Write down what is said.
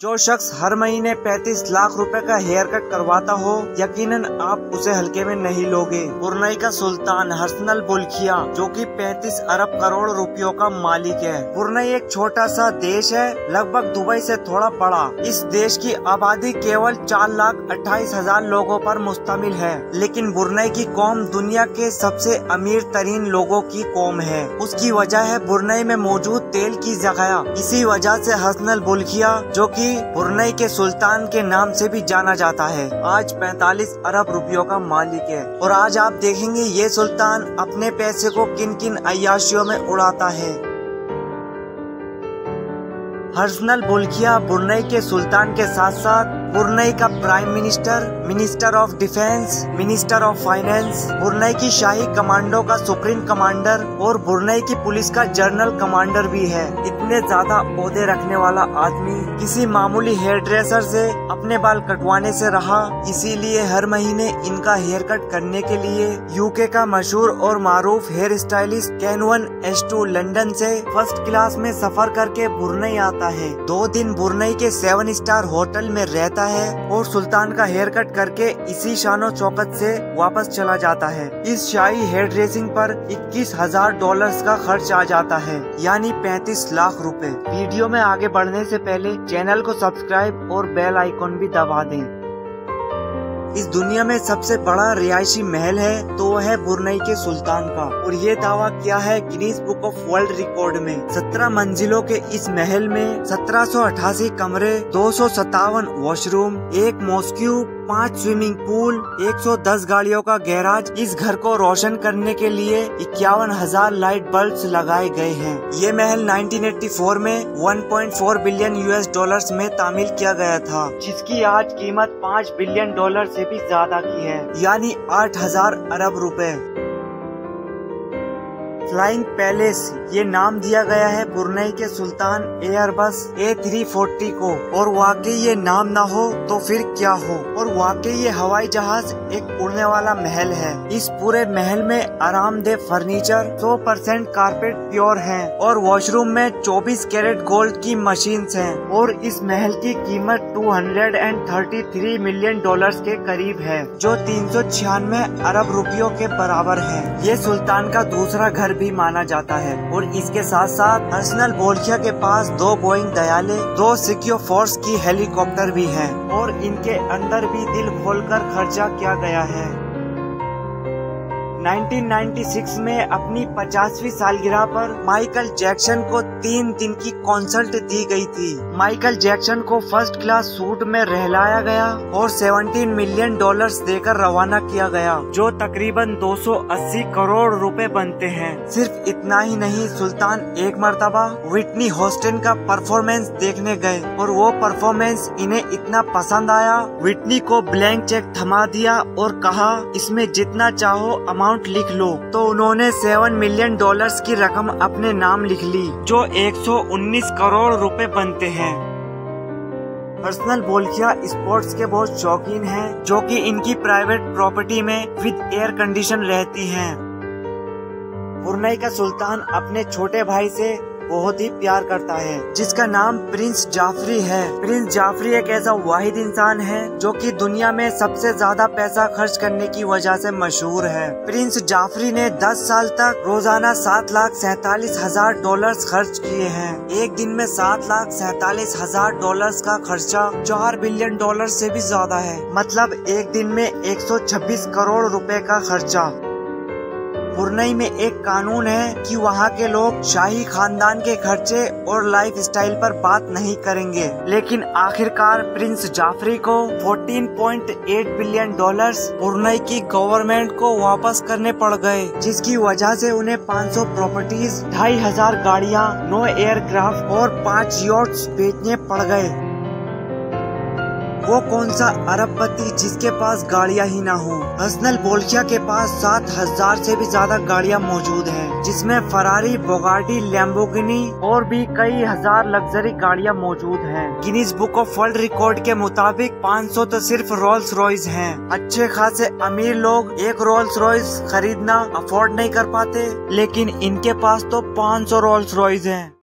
जो शख्स हर महीने 35 लाख रुपए का हेयर कट करवाता हो, यकीनन आप उसे हल्के में नहीं लोगे। ब्रुनई का सुल्तान हसनल बोल्किया, जो कि 35 अरब करोड़ रुपयों का मालिक है। ब्रुनई एक छोटा सा देश है, लगभग दुबई से थोड़ा बड़ा। इस देश की आबादी केवल 4,28,000 लोगों पर मुश्तमिल है, लेकिन ब्रुनई की कौम दुनिया के सबसे अमीर तरीन लोगों की कौम है। उसकी वजह है ब्रुनई में मौजूद तेल की जखाया। इसी वजह से हसनल बोल्किया, जो कि ब्रुनई के सुल्तान के नाम से भी जाना जाता है, आज 45 अरब रुपयों का मालिक है। और आज आप देखेंगे ये सुल्तान अपने पैसे को किन किन अय्याशियों में उड़ाता है। हसनल बोल्किया ब्रुनई के सुल्तान के साथ साथ ब्रुनई का prime minister, minister of defence, minister of finance, Brunei की शाही कमांडो का सुप्रीम कमांडर और ब्रुनई की पुलिस का जनरल कमांडर भी है। इतने ज्यादा ओहदे रखने वाला आदमी किसी मामूली हेयर ड्रेसर से अपने बाल कटवाने से रहा, इसीलिए हर महीने इनका हेयर कट करने के लिए यूके का मशहूर और मारूफ हेयर स्टाइलिस्ट कैनवन एस2 लंदन से फर्स्ट क्लास में सफर करके ब्रुनई आता है। 2 दिन ब्रुनई के 7 स्टार होटल में रहता है और सुल्तान का हेयर कट करके इसी शानो चौकत से वापस चला जाता है। इस शाही हेयर ड्रेसिंग पर $21,000 का खर्च आ जाता है, यानी 35 लाख रुपए। वीडियो में आगे बढ़ने से पहले चैनल को सब्सक्राइब और बेल आइकॉन भी दबा दें। इस दुनिया में सबसे बड़ा रिहायशी महल है तो वह है ब्रुनई के सुल्तान का, और ये दावा किया है Guinness book of world record में। 17 मंजिलों के इस महल में 1788 कमरे, 257 वॉशरूम, 1 मॉस्क्यू, 5 स्विमिंग पूल, 110 गाड़ियों का गैराज। इस घर को रोशन करने के लिए 51,000 लाइट बल्ब्स लगाए गए हैं। ये महल 1984 में 1.4 बिलियन US में तामील किया गया था, जिसकी आज कीमत $5 बिलियन से भी ज्यादा की है, यानी 8,000 अरब रुपए। फ्लाइंग पैलेस ये नाम दिया गया है ब्रुनई के सुल्तान एयरबस A340 को, और वाकई ये नाम ना हो तो फिर क्या हो। और वाकई ये हवाई जहाज एक उड़ने वाला महल है। इस पूरे महल में आरामदेह फर्नीचर, 100% कारपेट प्योर है, और वॉशरूम में 24 कैरेट गोल्ड की मशीन्स हैं। और इस महल की कीमत $233 मिलियन के करीब है, जो 396 अरब रुपयों के बराबर है। ये सुल्तान का दूसरा घर भी माना जाता है। और इसके साथ साथ हसनल बोल्किया के पास 2 बोइंग दयाले, 2 सिक्योर फोर्स की हेलीकॉप्टर भी हैं, और इनके अंदर भी दिल खोलकर खर्चा किया गया है। 1996 में अपनी 50वीं सालगिरह पर माइकल जैक्सन को 3 दिन की कॉन्सर्ट दी गई थी। माइकल जैक्सन को फर्स्ट क्लास सूट में रहलाया गया और $17 मिलियन देकर रवाना किया गया, जो तकरीबन 280 करोड़ रुपए बनते हैं। सिर्फ इतना ही नहीं, सुल्तान एक मर्तबा व्हिटनी ह्यूस्टन का परफॉर्मेंस देखने गए, और वो परफॉर्मेंस इन्हें इतना पसंद आया, व्हिटनी को ब्लैंक चेक थमा दिया और कहा इसमें जितना चाहो अमाउंट लिख लो। तो उन्होंने $7 मिलियन की रकम अपने नाम लिख ली, जो 119 करोड़ रुपए बनते हैं। हसनल बोल्किया स्पोर्ट्स के बहुत शौकीन हैं, जो कि इनकी प्राइवेट प्रॉपर्टी में विद एयर कंडीशन रहती हैं। ब्रुनई का सुल्तान अपने छोटे भाई से बहुत ही प्यार करता है, जिसका नाम प्रिंस जाफरी है। प्रिंस जाफरी एक ऐसा वाहिद इंसान है जो कि दुनिया में सबसे ज्यादा पैसा खर्च करने की वजह से मशहूर है। प्रिंस जाफरी ने 10 साल तक रोजाना $7,47,000 खर्च किए हैं। एक दिन में $7,47,000 का खर्चा $4 बिलियन से भी ज्यादा है, मतलब एक दिन में 126 करोड़ रुपए का खर्चा। ब्रुनई में एक कानून है कि वहाँ के लोग शाही खानदान के खर्चे और लाइफ स्टाइल पर बात नहीं करेंगे, लेकिन आखिरकार प्रिंस जाफरी को $14.8 बिलियन ब्रुनई की गवर्नमेंट को वापस करने पड़ गए, जिसकी वजह से उन्हें 500 प्रॉपर्टीज, 2,500 गाड़ियाँ, 9 एयरक्राफ्ट और 5 यॉट्स बेचने पड़ गए। वो कौन सा अरबपति जिसके पास गाड़ियाँ ही ना हो। हसनल बोल्किया के पास 7,000 से भी ज्यादा गाड़ियाँ मौजूद हैं, जिसमें फरारी, बुगाटी, लैम्बोर्गिनी और भी कई हजार लग्जरी गाड़ियाँ मौजूद हैं। Guinness book of world record के मुताबिक 500 तो सिर्फ रोल्स रॉयस हैं। अच्छे खासे अमीर लोग एक रोल्स रॉयस खरीदना अफोर्ड नहीं कर पाते, लेकिन इनके पास तो 500 रोल्स रॉयस हैं।